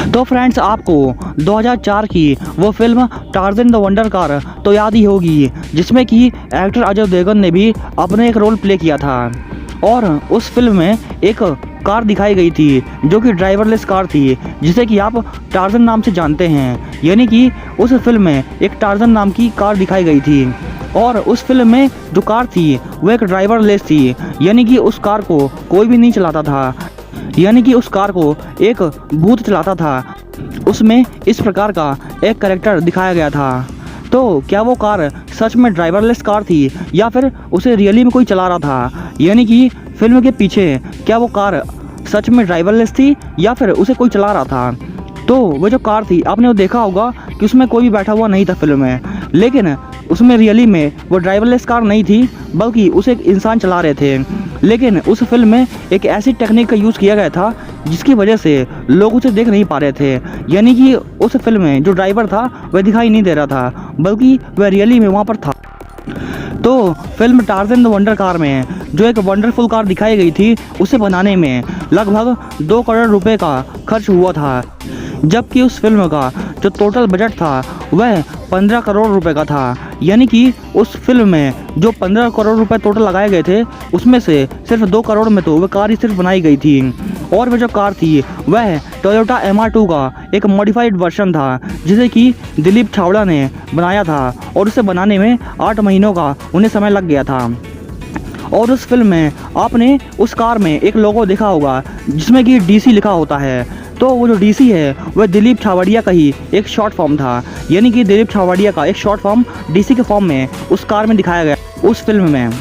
तो फ्रेंड्स, आपको 2004 की वो film Tarzan the wonder car तो याद ही होगी, जिसमें कि एक्टर अजय देवगन ने भी अपने एक रोल प्ले किया था। और उस फिल्म में एक कार दिखाई गई थी जो कि ड्राइवरलेस कार थी, जिसे कि आप टार्ज़न नाम से जानते हैं। यानी कि उस फिल्म में एक टार्ज़न नाम की कार दिखाई गई थी और उस फिल्म में जो कार थी वो एक ड्राइवरलेस थी, यानी कि उस कार को कोई भी नहीं चलाता था, यानी कि उस कार को एक भूत चलाता था। उसमें इस प्रकार का एक कैरेक्टर दिखाया गया था। तो क्या वो कार सच में ड्राइवरलेस कार थी या फिर उसे रियली में कोई चला रहा था? यानी कि फिल्म के पीछे क्या वो कार सच में ड्राइवरलेस थी या फिर उसे कोई चला रहा था? तो वो जो कार थी, आपने वो देखा होगा कि उसमें कोई भी बैठा हुआ नहीं था फिल्म में, लेकिन उसमें रियली में वो ड्राइवरलेस कार नहीं थी, बल्कि उसे एक इंसान चला रहे थे। लेकिन उस फिल्म में एक ऐसी टेक्निक का यूज़ किया गया था जिसकी वजह से लोग उसे देख नहीं पा रहे थे। यानी कि उस फिल्म में जो ड्राइवर था वह दिखाई नहीं दे रहा था, बल्कि वह रियली में वहाँ पर था। तो film Tarzan the wonder car में जो एक वंडरफुल कार दिखाई गई थी, उसे बनाने में लगभग 2 करोड़ रुपए का खर्च हुआ था, जबकि उस फिल्म का जो टोटल बजट था वह 15 करोड़ रुपए का था। यानी कि उस फिल्म में जो 15 करोड़ रुपए टोटल लगाए गए थे, उसमें से सिर्फ 2 करोड़ में तो वह कार ही सिर्फ बनाई गई थी। और वह जो कार थी वह टोयोटा MR2 का एक मॉडिफाइड वर्जन था, जिसे कि दिलीप छावड़ा ने बनाया था और उसे बनाने में 8 महीनों का उन्हें समय लग गया था। और उस फिल्म में आपने उस कार में एक लोगो देखा होगा जिसमें कि DC लिखा होता है। तो वो जो DC है वह दिलीप छावड़िया का ही एक शॉर्ट फॉर्म था, यानी कि दिलीप छावड़िया का एक शॉर्ट फॉर्म DC के फॉर्म में उस कार में दिखाया गया उस फिल्म में।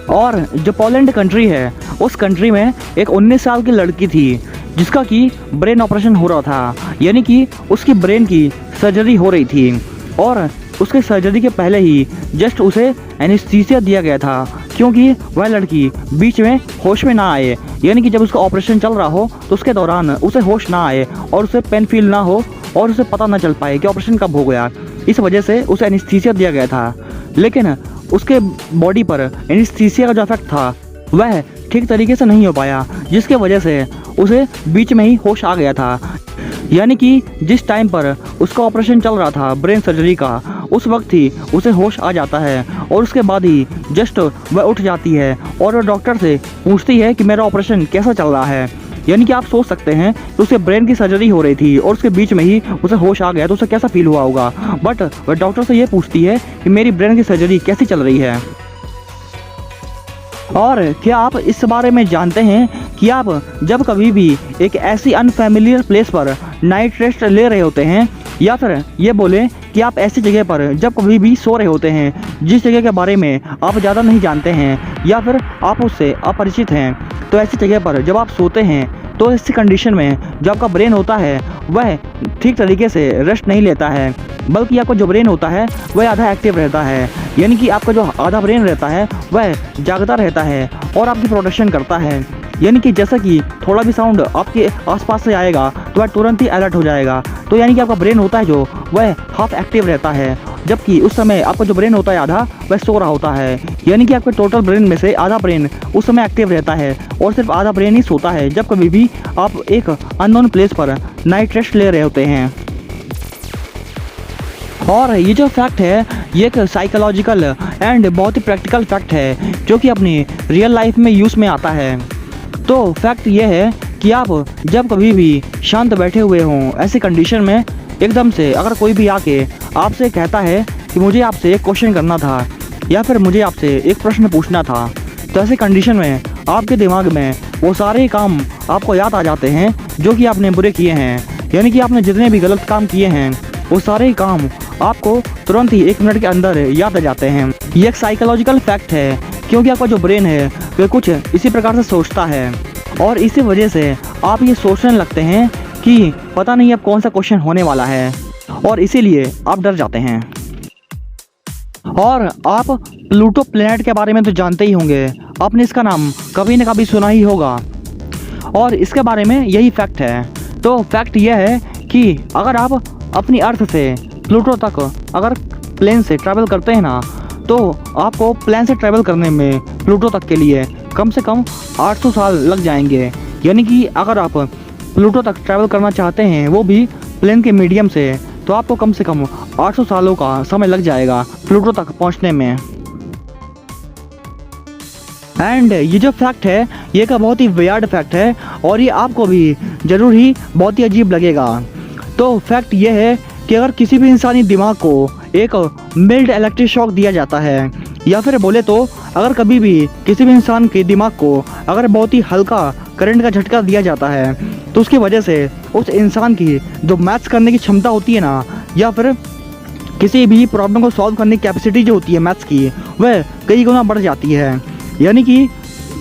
और जो पोलैंड कंट्री है, उस कंट्री में एक 19 साल की लड़की थी जिसका कि ब्रेन ऑपरेशन हो रहा था, यानी कि उसकी ब्रेन की सर्जरी हो रही थी। और उसके सर्जरी के पहले ही जस्ट उसे एनेस्थीसिया दिया गया था, क्योंकि वह लड़की बीच में होश में ना आए। यानी कि जब उसका ऑपरेशन चल रहा हो तो उसके दौरान उसे होश ना आए और उसे पेन फील ना हो और उसे पता ना चल पाए कि ऑपरेशन कब हो गया। इस वजह से उसे एनेस्थीसिया दिया गया था। लेकिन उसके बॉडी पर एनेस्थीसिया का जो इफेक्ट था वह ठीक तरीके से नहीं हो पाया, जिसके वजह से उसे बीच में ही होश आ गया था। यानी कि जिस टाइम पर उसका ऑपरेशन चल रहा था ब्रेन सर्जरी का, उस वक्त ही उसे होश आ जाता है और उसके बाद ही जस्ट वह उठ जाती है और वह डॉक्टर से पूछती है कि मेरा ऑपरेशन कैसा चल रहा है। यानी कि आप सोच सकते हैं कि उसे ब्रेन की सर्जरी हो रही थी और उसके बीच में ही उसे होश आ गया तो उसे कैसा फील हुआ होगा। बट वह डॉक्टर से ये पूछती है कि मेरी ब्रेन की सर्जरी कैसी चल रही है। और क्या आप इस बारे में जानते हैं कि आप जब कभी भी एक ऐसी अनफैमिलियर प्लेस पर नाइट रेस्ट ले रहे होते हैं, या फिर ये बोलें कि आप ऐसी जगह पर जब कभी भी सो रहे होते हैं जिस जगह के बारे में आप ज़्यादा नहीं जानते हैं या फिर आप उससे अपरिचित हैं, तो ऐसी जगह पर जब आप सोते हैं तो ऐसी कंडीशन में जो आपका ब्रेन होता है वह ठीक तरीके से रेस्ट नहीं लेता है, बल्कि आपका जो ब्रेन होता है वह आधा एक्टिव रहता है। यानी कि आपका जो आधा ब्रेन रहता है वह जागता रहता है और आपकी प्रोटेक्शन करता है। यानी कि जैसा कि थोड़ा भी साउंड आपके आसपास से आएगा तो वह तुरंत ही अलर्ट हो जाएगा। तो यानी कि आपका ब्रेन होता है जो वह हाफ एक्टिव रहता है, जबकि उस समय आपका जो ब्रेन होता है आधा वह सो रहा होता है। यानी कि आपके टोटल ब्रेन में से आधा ब्रेन उस समय एक्टिव रहता है और सिर्फ आधा ब्रेन ही सोता है जब कभी भी आप एक अननोन प्लेस पर नाइट रेस्ट ले रहे होते हैं। और ये जो फैक्ट है ये एक साइकोलॉजिकल एंड बहुत ही प्रैक्टिकल फैक्ट है जो कि अपनी रियल लाइफ में यूज़ में आता है। तो फैक्ट ये है कि आप जब कभी भी शांत बैठे हुए हों ऐसी कंडीशन में एकदम से अगर कोई भी आके आपसे कहता है कि मुझे आपसे एक क्वेश्चन करना था या फिर मुझे आपसे एक प्रश्न पूछना था, तो ऐसी कंडीशन में आपके दिमाग में वो सारे काम आपको याद आ जाते हैं जो कि आपने बुरे किए हैं। यानी कि आपने जितने भी गलत काम किए हैं वो सारे काम आपको तुरंत ही 1 मिनट के अंदर याद आ जाते हैं। ये एक साइकोलॉजिकल फैक्ट है, क्योंकि आपका जो ब्रेन है वह कुछ इसी प्रकार से सोचता है और इसी वजह से आप ये सोचने लगते हैं कि पता नहीं अब कौन सा क्वेश्चन होने वाला है और इसीलिए आप डर जाते हैं। और आप प्लूटो प्लेनेट के बारे में तो जानते ही होंगे, आपने इसका नाम कभी न कभी सुना ही होगा और इसके बारे में यही फैक्ट है। तो फैक्ट यह है कि अगर आप अपनी अर्थ से प्लूटो तक अगर प्लेन से ट्रैवल करते हैं ना, तो आपको प्लेन से ट्रैवल करने में प्लूटो तक के लिए कम से कम 800 साल लग जाएंगे। यानी कि अगर आप प्लूटो तक ट्रैवल करना चाहते हैं, वो भी प्लेन के मीडियम से, तो आपको कम से कम 800 सालों का समय लग जाएगा प्लूटो तक पहुंचने में। एंड ये जो फैक्ट है ये का बहुत ही वियर्ड फैक्ट है और ये आपको भी ज़रूर ही बहुत ही अजीब लगेगा। तो फैक्ट ये है कि अगर किसी भी इंसानी दिमाग को एक मिल्ड इलेक्ट्रिक शॉक दिया जाता है, या फिर बोले तो अगर कभी भी किसी भी इंसान के दिमाग को अगर बहुत ही हल्का करंट का झटका दिया जाता है, तो उसकी वजह से उस इंसान की जो मैथ्स करने की क्षमता होती है ना, या फिर किसी भी प्रॉब्लम को सॉल्व करने की कैपेसिटी जो होती है मैथ्स की, वह कई गुना बढ़ जाती है। यानी कि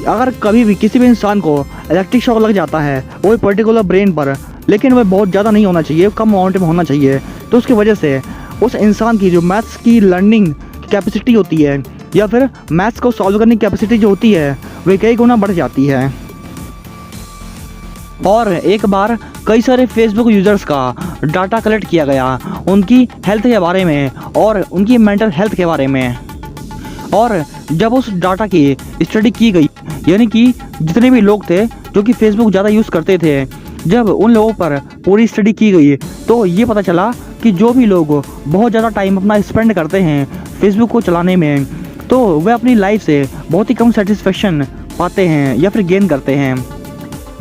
अगर कभी भी किसी भी इंसान को इलेक्ट्रिक शॉक लग जाता है वो पर्टिकुलर ब्रेन पर, लेकिन वह बहुत ज़्यादा नहीं होना चाहिए, कम अमाउंट में होना चाहिए, तो उसकी वजह से उस इंसान की जो मैथ्स की लर्निंग कैपेसिटी होती है या फिर मैथ्स को सॉल्व करने की कैपेसिटी जो होती है वह कई गुना बढ़ जाती है। और एक बार कई सारे फेसबुक यूज़र्स का डाटा कलेक्ट किया गया उनकी हेल्थ के बारे में और उनकी मेंटल हेल्थ के बारे में, और जब उस डाटा की स्टडी की गई, यानी कि जितने भी लोग थे जो कि फेसबुक ज़्यादा यूज़ करते थे, जब उन लोगों पर पूरी स्टडी की गई तो ये पता चला कि जो भी लोग बहुत ज़्यादा टाइम अपना स्पेंड करते हैं फेसबुक को चलाने में, तो वे अपनी लाइफ से बहुत ही कम सेटिस्फेक्शन पाते हैं या फिर गेन करते हैं।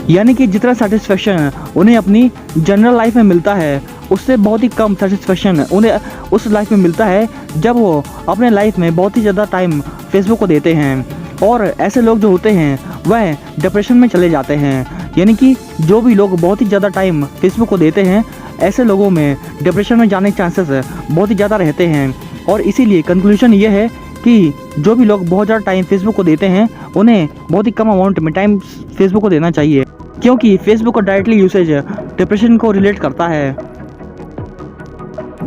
यानी कि जितना सेटिस्फेक्शन उन्हें अपनी जनरल लाइफ में मिलता है उससे बहुत ही कम सेटिस्फेक्शन उन्हें उस लाइफ में मिलता है जब वो अपने लाइफ में बहुत ही ज़्यादा टाइम फेसबुक को देते हैं। और ऐसे लोग जो होते हैं वह डिप्रेशन में चले जाते हैं। यानी कि जो भी लोग बहुत ही ज़्यादा टाइम फेसबुक को देते हैं ऐसे लोगों में डिप्रेशन में जाने के चांसेस बहुत ही ज़्यादा रहते हैं। और इसीलिए कंक्लूजन ये है कि जो भी लोग बहुत ज़्यादा टाइम फेसबुक को देते हैं उन्हें बहुत ही कम अमाउंट में टाइम फेसबुक को देना चाहिए, क्योंकि फेसबुक का डायरेक्टली यूसेज डिप्रेशन को रिलेट करता है।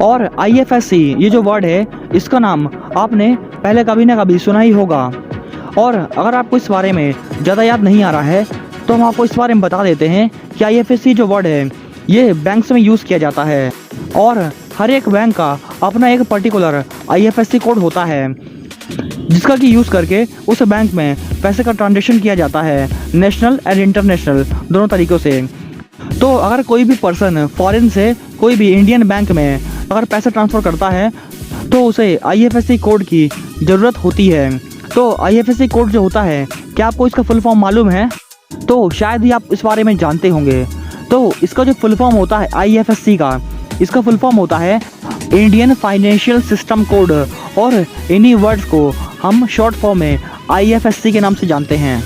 और IFSC ये जो वर्ड है इसका नाम आपने पहले कभी ना कभी सुना ही होगा। और अगर आपको इस बारे में ज़्यादा याद नहीं आ रहा है तो हम आपको इस बारे में बता देते हैं कि IFSC जो वर्ड है ये बैंक्स में यूज़ किया जाता है, और हर एक बैंक का अपना एक पर्टिकुलर IFSC कोड होता है जिसका कि यूज़ करके उस बैंक में पैसे का ट्रांजेक्शन किया जाता है, नेशनल एंड इंटरनेशनल दोनों तरीक़ों से। तो अगर कोई भी पर्सन फॉरेन से कोई भी इंडियन बैंक में अगर पैसा ट्रांसफ़र करता है तो उसे IFSC कोड की ज़रूरत होती है। तो IFSC कोड जो होता है, क्या आपको इसका फुल फॉर्म मालूम है? तो शायद ही आप इस बारे में जानते होंगे। तो इसका जो फुल फॉर्म होता है IFSC का, इसका फुल फॉर्म होता है इंडियन फाइनेंशियल सिस्टम कोड, और इन्हीं वर्ड्स को हम शॉर्ट फॉर्म में IFSC के नाम से जानते हैं।